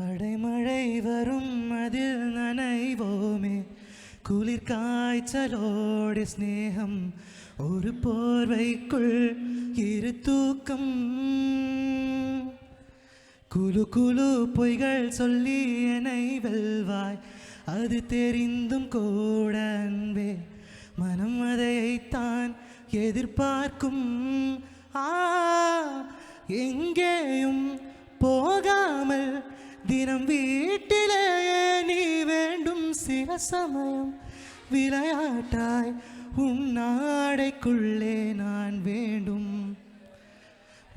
அடைமழை வரும் அதில் நனைவோமே, குளிர் காய்ச்சலோடு ஸ்நேகம், ஒரு போர்வைக்குள் இரு தூக்கம், குழு குழு பொய்கள் சொல்லி என்னை வெல்வாய், அது தெரிந்தும் கூட அன்பே மனம் அதைத்தான் எதிர்பார்க்கும். எங்கேயும் போகாமல் தினம் வீட்டிலேயே நீ வேண்டும், சில சமயம் விளையாட்டாய் உன் நாடைக்குள்ளே நான் வேண்டும்.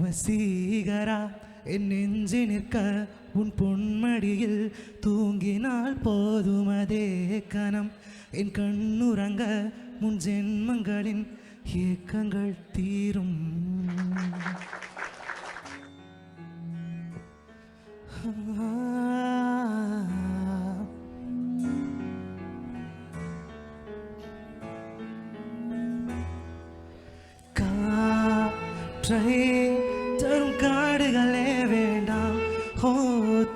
வசீகரா என் நெஞ்சு நிற்க உன் பொன்மடியில் தூங்கினால் போதும் அதே கணம், என் கண்ணுறங்க முன் ஜென்மங்களின் ஏக்கங்கள் தீரும். காற்றை தரும் காடுகளே வேண்டாம்,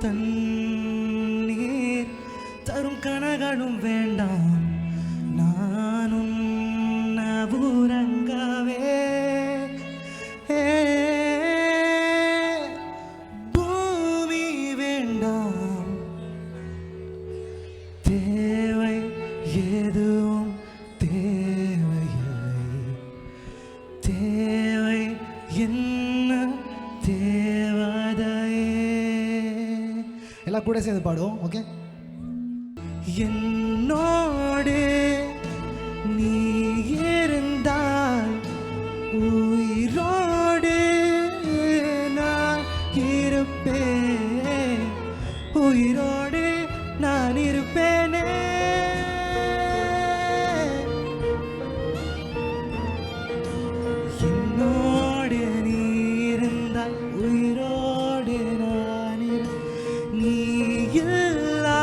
தண்ணீர் தரும் கனகளும் வேண்டாம், நானும் நபுரங்கவே பூமி வேண்டாம், தேவை எதுவும் தேவையில்லை, தேவை என்ன தேவதையே. எல்லாம் கூட சேர்ந்து பாடுவோம். ஓகே. என்னோடு நீ இருந்தால் உயிரோடு நான் இருப்பேன், உயிரோடு நான் இருப்பேனே. என்னோடு நீ இருந்தால் உயிரோடு நான் நீ இல்லா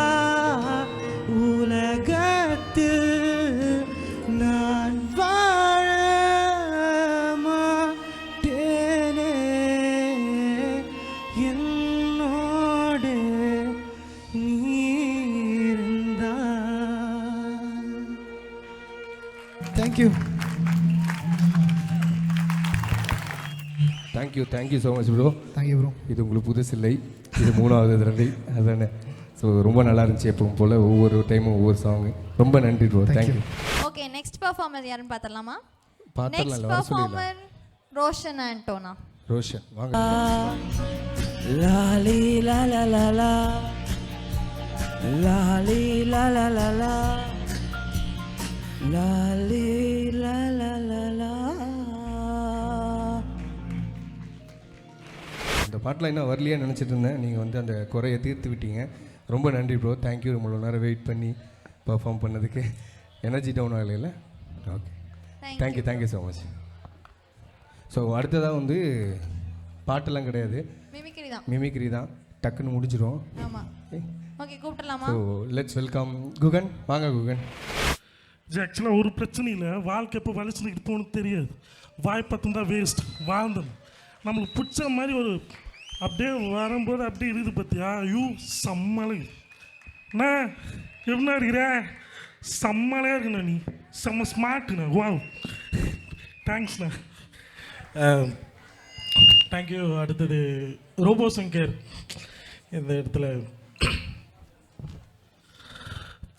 உலகத்தில் நான் வாழ மாட்டேனே. என்னோடு நீ இருந்தால். Thank you. Thank you so much bro. Thank you bro. இது உங்களுக்கு புதுசில்லை, இது 3வது தடவை அதுதானே. ஸோ ரொம்ப நல்லா இருந்துச்சு, எப்பவும் போல் ஒவ்வொரு டைமும் ஒவ்வொரு சாங். ரொம்ப நன்றி bro. Thank you. Okay, next performer யாருன்னு பார்த்தலாமா? பார்த்தலாம், நெக்ஸ்ட் பெர்ஃபார்மர் ரோஷன் ஆண்டோனா. ரோஷன் வாங்க. லாலி லாலா லாலா லாலி லாலா லாலா லாலி லாலா லாலா. இந்த பாட்டில் இன்னும் வரலையே நினச்சிட்டு இருந்தேன், நீங்கள் வந்து அந்த குறையை தீர்த்து விட்டீங்க. ரொம்ப நன்றி ப்ரோ. தேங்க்யூ. ரொம்ப நேரம் வெயிட் பண்ணி பர்ஃபார்ம் பண்ணதுக்கு. எனர்ஜி டவுன் ஆகலைல்ல? Okay, thank you so much. So அடுத்ததாக வந்து பாட்டெல்லாம் கிடையாது, மிமிக்ரி தான். டக்குன்னு முடிஞ்சிடும். ஆமாம். ஓகே, கூப்பிடலாமா? So let's welcome Guhan. வாங்க குகன். இது ஆக்சுவலாக ஒரு பிரச்சனை இல்லை, வாழ்க்கை எப்போ வலிச்சுக்கிட்டு போகணும்னு தெரியாது, வாய்ப்பத்தம் தான் வேஸ்ட். வாழ்ந்தோம் நம்மளுக்கு பிடிச்ச மாதிரி ஒரு அப்படியே வரும்போது அப்படியே இருக்குது பார்த்தியா. செம்மலை அண்ணா, எப்படின்னா இருக்கிற செம்மலையாக இருக்குண்ணா, நீ செம்ம ஸ்மார்ட்டுண்ணா. வாவ், தேங்க்ஸ்ண்ணா. தேங்க்யூ. அடுத்தது ரோபோ சங்கர். இந்த இடத்துல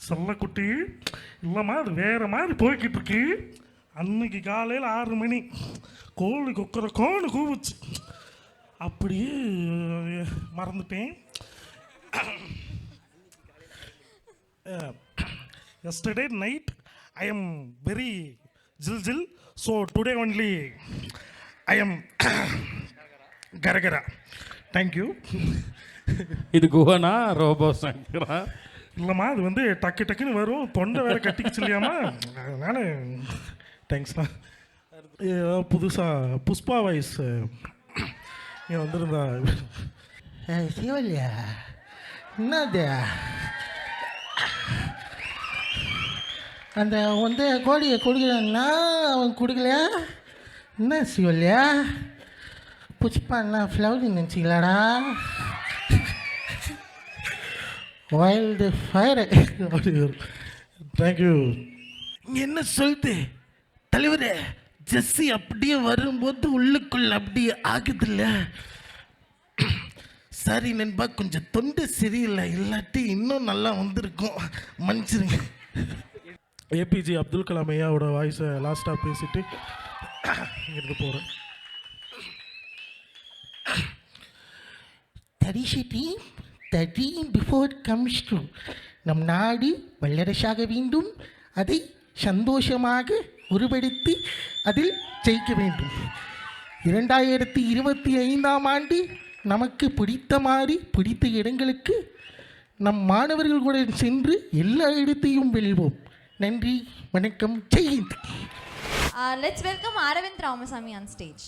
செல்லக்குட்டி இல்லைம்மா, அது வேறு மாதிரி போய்கிட்டு இருக்கு. அன்னைக்கு காலையில் 6 மணி கோழி கொக்கரக்கோன்னு கூவுச்சு, அப்படியே மறந்துட்டேன். yesterday night I am very jill, so today only I am garagara. Thank you. இது குஹனா ரோபோ சங்கரா? இல்லைம்மா, அது வந்து டக்குன்னு வரும், தொண்டை வேறு கட்டிக்கிச்சு இல்லையாம்மா, அதனால் தேங்க்ஸ்ண்ணா. புதுசாக புஷ்பா வாய்ஸ் இங்கே வந்திருந்தா. சிவல்யா என்னது அந்த வந்து கோழியை கொடுக்கலன்னா அவன் கொடுக்கலையா என்ன சிவல்லையா புஷ்பா என்ன ஃப்ளவர் நினச்சிக்கலாடா வைல்டு ஃபயர் அப்படி தேங்க்யூ. என்ன சொல்லுது தலைவரே? ஜெஸ்ஸி அப்படியே வரும்போது உள்ளுக்குள்ள அப்படியே ஆகுதுல்ல. சரி நண்பா, கொஞ்சம் தொண்டு சரியில்லை, இல்லாட்டி இன்னும் நல்லா வந்திருக்கும், மன்னிச்சிருங்க. ஏபிஜே அப்துல் கலாம் ஐயாவோட வாய்ஸை லாஸ்ட்டாக பேசிட்டு இங்கிருந்து போகிறேன். The dream before comes true. நம் நாடு வல்லரசாக வேண்டும், அதை சந்தோஷமாக உருவெடுத்து அதில் ஜெயிக்க வேண்டும். 2025ஆம் ஆண்டு நமக்கு பிடித்த மாதிரி பிடித்த இடங்களுக்கு நம் மாணவர்களுடன் சென்று எல்லா இடத்தையும் வெல்வோம். நன்றி, வணக்கம், Jai Hind. Let's welcome Aravind Ramasamy on stage.